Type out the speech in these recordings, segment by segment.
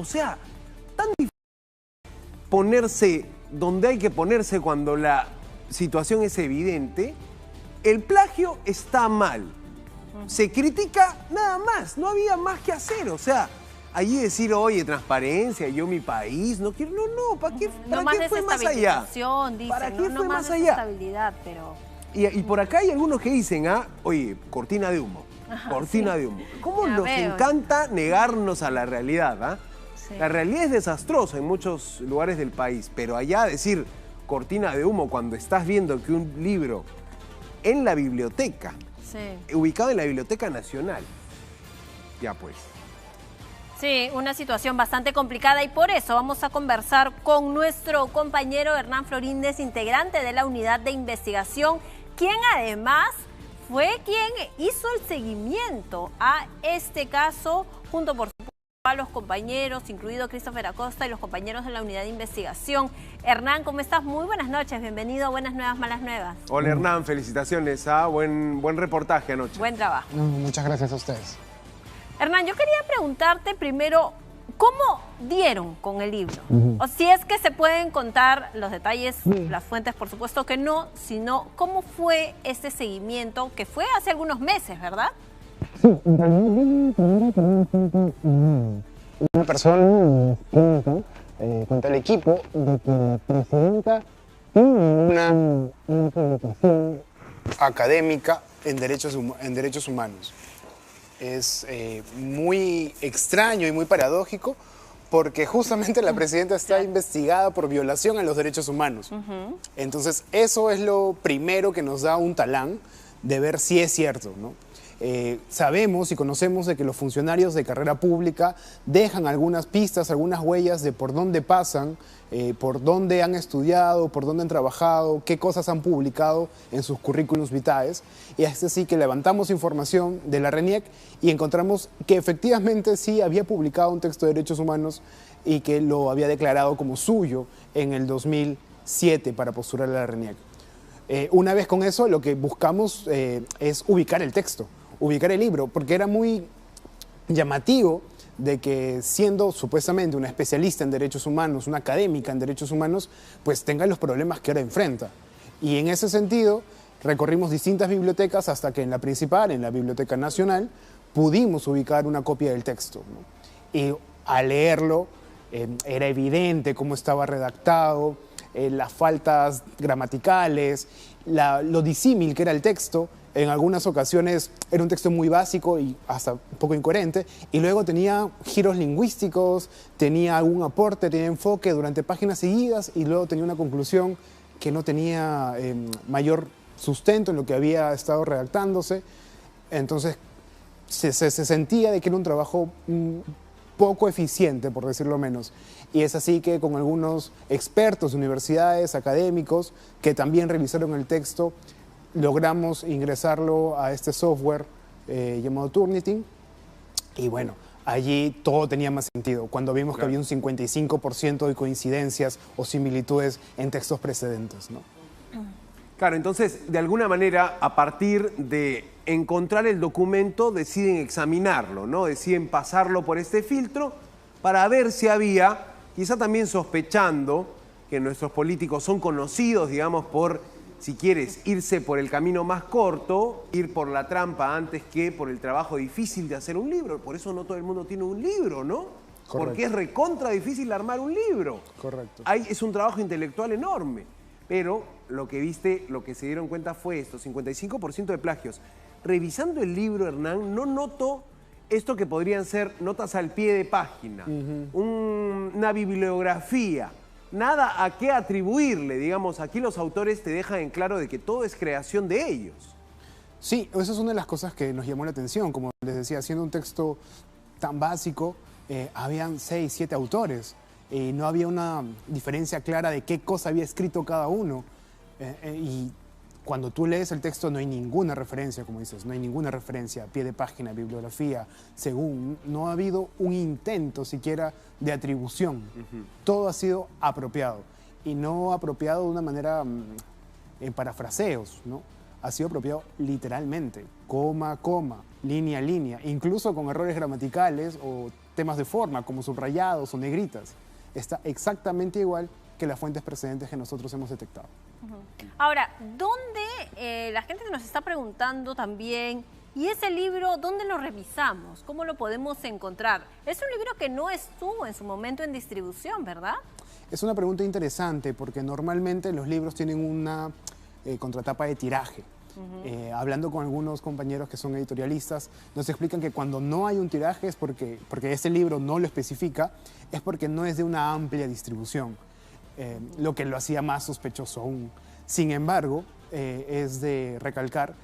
O sea, tan difícil ponerse donde hay que ponerse cuando la situación es evidente. El plagio está mal. Se critica nada más, no había más que hacer. O sea, allí decir, oye, transparencia, yo mi país, no quiero, no, ¿para qué, fue más allá? Dicen, ¿Para qué no fue más más allá? estabilidad, pero... Y por acá hay algunos que dicen, oye, cortina de humo, cortina de humo. ¿Cómo nos encanta negarnos a la realidad? Sí. La realidad es desastrosa en muchos lugares del país, pero allá decir cortina de humo cuando estás viendo que un libro en la biblioteca, ubicado en la Biblioteca Nacional, ya pues. Sí, una situación bastante complicada y por eso vamos a conversar con nuestro compañero Hernán Florínez, integrante de la Unidad de Investigación, quien además fue quien hizo el seguimiento a este caso junto, por supuesto, a los compañeros, incluido Christopher Acosta y los compañeros de la Unidad de Investigación. Hernán, ¿cómo estás? Muy buenas noches, bienvenido a Buenas Nuevas, Malas Nuevas. Hola Hernán, felicitaciones, buen reportaje anoche. Buen trabajo. Muchas gracias a ustedes. Hernán, yo quería preguntarte primero, ¿cómo dieron con el libro? O si es que se pueden contar los detalles, las fuentes, por supuesto que no, sino cómo fue este seguimiento, que fue hace algunos meses, ¿verdad? Sí, una persona contra el equipo de que la presidenta tiene una publicación académica en derechos humanos. Es muy extraño y muy paradójico porque justamente la presidenta está investigada por violación a los derechos humanos. Entonces eso es lo primero que nos da un talán de ver si es cierto, ¿no? Sabemos y conocemos de que los funcionarios de carrera pública dejan algunas pistas, algunas huellas de por dónde pasan, por dónde han estudiado, por dónde han trabajado, qué cosas han publicado en sus currículums vitae. Y es así que levantamos información de la RENIEC y encontramos que efectivamente sí había publicado un texto de derechos humanos y que lo había declarado como suyo en el 2007 para postular a la RENIEC. Una vez con eso, lo que buscamos es ubicar el texto, ubicar el libro, porque era muy llamativo de que siendo supuestamente una especialista en derechos humanos, una académica en derechos humanos, pues tenga los problemas que ahora enfrenta. Y en ese sentido, recorrimos distintas bibliotecas hasta que en la principal, en la Biblioteca Nacional, pudimos ubicar una copia del texto, ¿no? Y al leerlo, era evidente cómo estaba redactado, las faltas gramaticales, lo disímil que era el texto. En algunas ocasiones era un texto muy básico y hasta un poco incoherente, y luego tenía giros lingüísticos, tenía algún aporte, tenía enfoque durante páginas seguidas, y luego tenía una conclusión que no tenía mayor sustento en lo que había estado redactándose. Entonces se sentía de que era un trabajo poco eficiente, por decirlo menos. Y es así que con algunos expertos de universidades, académicos, que también revisaron el texto, logramos ingresarlo a este software llamado Turnitin. Y bueno, allí todo tenía más sentido, cuando vimos que había un 55% de coincidencias o similitudes en textos precedentes, ¿no? Claro, entonces, de alguna manera, a partir de encontrar el documento, deciden examinarlo, ¿no? Deciden pasarlo por este filtro para ver si había, quizá también sospechando que nuestros políticos son conocidos, digamos, por, si quieres, irse por el camino más corto, ir por la trampa antes que por el trabajo difícil de hacer un libro. Por eso no todo el mundo tiene un libro, ¿no? Correcto. Porque es recontra difícil armar un libro. Correcto. Es un trabajo intelectual enorme. Pero lo que se dieron cuenta fue esto, 55% de plagios. Revisando el libro, Hernán, no noto esto que podrían ser notas al pie de página, una bibliografía, nada a qué atribuirle, digamos. Aquí los autores te dejan en claro de que todo es creación de ellos. Sí, esa es una de las cosas que nos llamó la atención. Como les decía, siendo un texto tan básico, habían 6, 7 autores. No había una diferencia clara de qué cosa había escrito cada uno. Y cuando tú lees el texto no hay ninguna referencia, como dices, no hay ninguna referencia, pie de página, bibliografía, según. No ha habido un intento siquiera de atribución. Todo ha sido apropiado. Y no apropiado de una manera en parafraseos, ¿no? Ha sido apropiado literalmente, coma a coma, línea a línea, incluso con errores gramaticales o temas de forma, como subrayados o negritas. Está exactamente igual que las fuentes precedentes que nosotros hemos detectado. Ahora, ¿dónde la gente nos está preguntando también, y ese libro, dónde lo revisamos? ¿Cómo lo podemos encontrar? Es un libro que no estuvo en su momento en distribución, ¿verdad? Es una pregunta interesante porque normalmente los libros tienen una contratapa de tiraje. Hablando con algunos compañeros que son editorialistas, nos explican que cuando no hay un tiraje es porque este libro no lo especifica, es porque no es de una amplia distribución, lo que lo hacía más sospechoso aún. Sin embargo, es de recalcar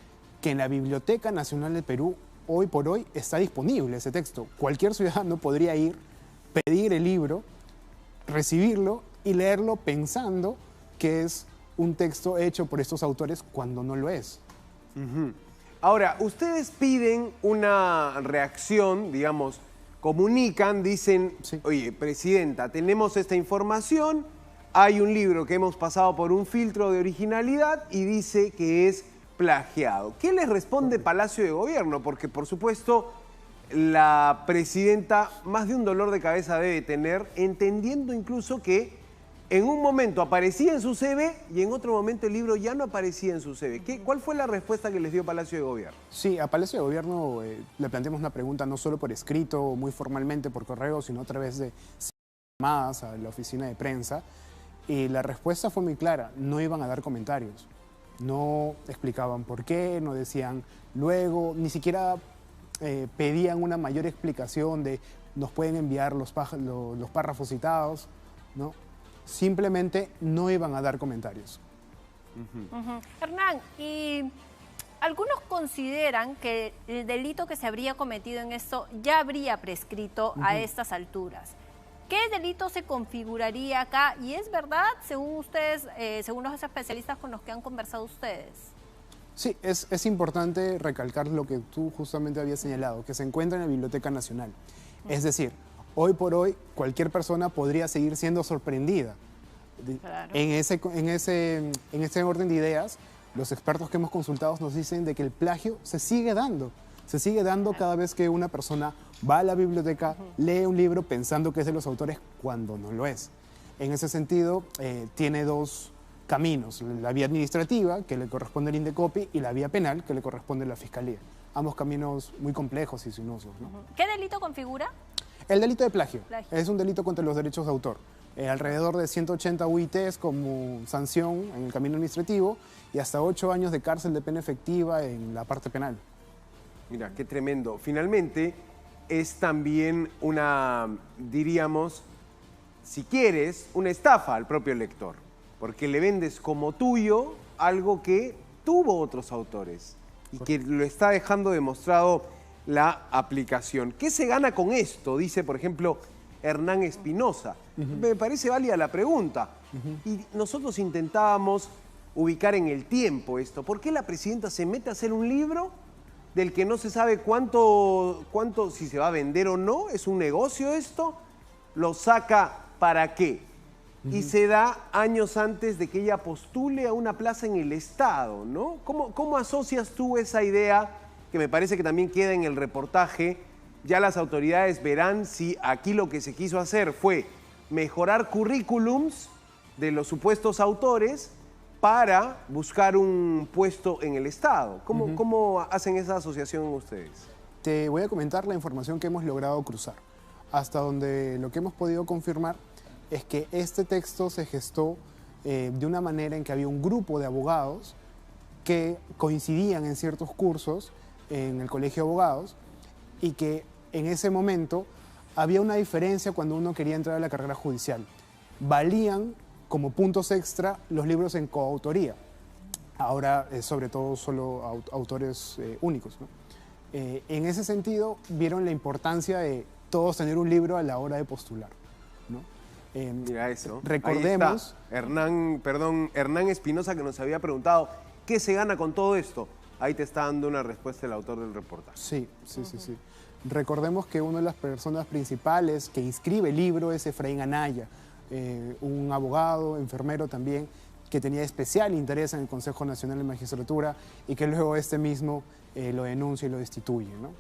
que en la Biblioteca Nacional del Perú, hoy por hoy, está disponible ese texto. Cualquier ciudadano podría ir, pedir el libro, recibirlo y leerlo pensando que es un texto hecho por estos autores cuando no lo es. Ahora, ustedes piden una reacción, digamos, comunican, dicen, Sí. oye, presidenta, tenemos esta información, hay un libro que hemos pasado por un filtro de originalidad y dice que es plagiado. ¿Qué les responde Palacio de Gobierno? Porque, por supuesto, la presidenta más de un dolor de cabeza debe tener, entendiendo incluso que en un momento aparecía en su CV y en otro momento el libro ya no aparecía en su CV. ¿Cuál fue la respuesta que les dio Palacio de Gobierno? Sí, a Palacio de Gobierno le planteamos una pregunta no solo por escrito, muy formalmente por correo, sino a través de llamadas a la oficina de prensa. Y la respuesta fue muy clara, no iban a dar comentarios. No explicaban por qué, no decían luego, ni siquiera pedían una mayor explicación de nos pueden enviar los párrafos citados, ¿no? Simplemente no iban a dar comentarios. Hernán, y algunos consideran que el delito que se habría cometido en esto ya habría prescrito a estas alturas. ¿Qué delito se configuraría acá? Y es verdad, según ustedes, según los especialistas con los que han conversado ustedes. Sí, es importante recalcar lo que tú justamente habías señalado, que se encuentra en la Biblioteca Nacional. Es decir, hoy por hoy cualquier persona podría seguir siendo sorprendida. Claro. En ese orden de ideas, los expertos que hemos consultado nos dicen de que el plagio se sigue dando. Se sigue dando cada vez que una persona va a la biblioteca, lee un libro pensando que es de los autores cuando no lo es. En ese sentido, tiene dos caminos, la vía administrativa, que le corresponde al Indecopi, y la vía penal, que le corresponde a la Fiscalía. Ambos caminos muy complejos y sinuosos, ¿no? ¿Qué delito configura? El delito de plagio. Plagio. Es un delito contra los derechos de autor. Alrededor de 180 UITs como sanción en el camino administrativo y hasta 8 años de cárcel de pena efectiva en la parte penal. Mira, qué tremendo. Finalmente, es también una, diríamos, si quieres, una estafa al propio lector, porque le vendes como tuyo algo que tuvo otros autores y que lo está dejando demostrado la aplicación. ¿Qué se gana con esto? Dice, por ejemplo, Hernán Espinosa. Me parece válida la pregunta. Y nosotros intentábamos ubicar en el tiempo esto. ¿Por qué la presidenta se mete a hacer un libro del que no se sabe cuánto, si se va a vender o no? ¿Es un negocio esto? ¿Lo saca para qué? Y se da años antes de que ella postule a una plaza en el Estado, ¿no? ¿Cómo asocias tú esa idea, que me parece que también queda en el reportaje? Ya las autoridades verán si aquí lo que se quiso hacer fue mejorar currículums de los supuestos autores para buscar un puesto en el Estado. ¿Cómo hacen esa asociación ustedes? Te voy a comentar la información que hemos logrado cruzar. Hasta donde lo que hemos podido confirmar es que este texto se gestó de una manera en que había un grupo de abogados que coincidían en ciertos cursos en el Colegio de Abogados y que en ese momento había una diferencia cuando uno quería entrar a la carrera judicial. Valían como puntos extra los libros en coautoría. Ahora, sobre todo, solo autores únicos, ¿no? En ese sentido, vieron la importancia de todos tener un libro a la hora de postular, ¿no? Mira eso. Recordemos... Ahí está. Hernán Espinosa, que nos había preguntado qué se gana con todo esto. Ahí te está dando una respuesta el autor del reportaje. Sí. Recordemos que una de las personas principales que inscribe el libro es Efraín Anaya, un abogado, enfermero también, que tenía especial interés en el Consejo Nacional de Magistratura y que luego este mismo lo denuncia y lo destituye, ¿no?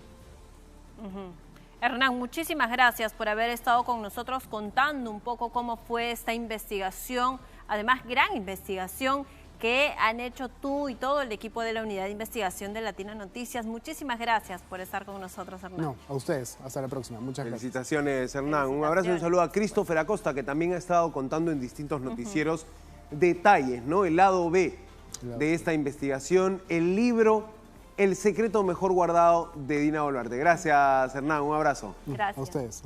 Hernán, muchísimas gracias por haber estado con nosotros contando un poco cómo fue esta investigación, además gran investigación que han hecho tú y todo el equipo de la Unidad de Investigación de Latina Noticias. Muchísimas gracias por estar con nosotros, Hernán. No, a ustedes. Hasta la próxima. Muchas gracias. Felicitaciones, Hernán. Un abrazo y un saludo a Christopher Acosta, que también ha estado contando en distintos noticieros detalles, ¿no? El lado B de esta investigación, el libro El secreto mejor guardado de Dina Boluarte. Gracias, Hernán. Un abrazo. Gracias. A ustedes.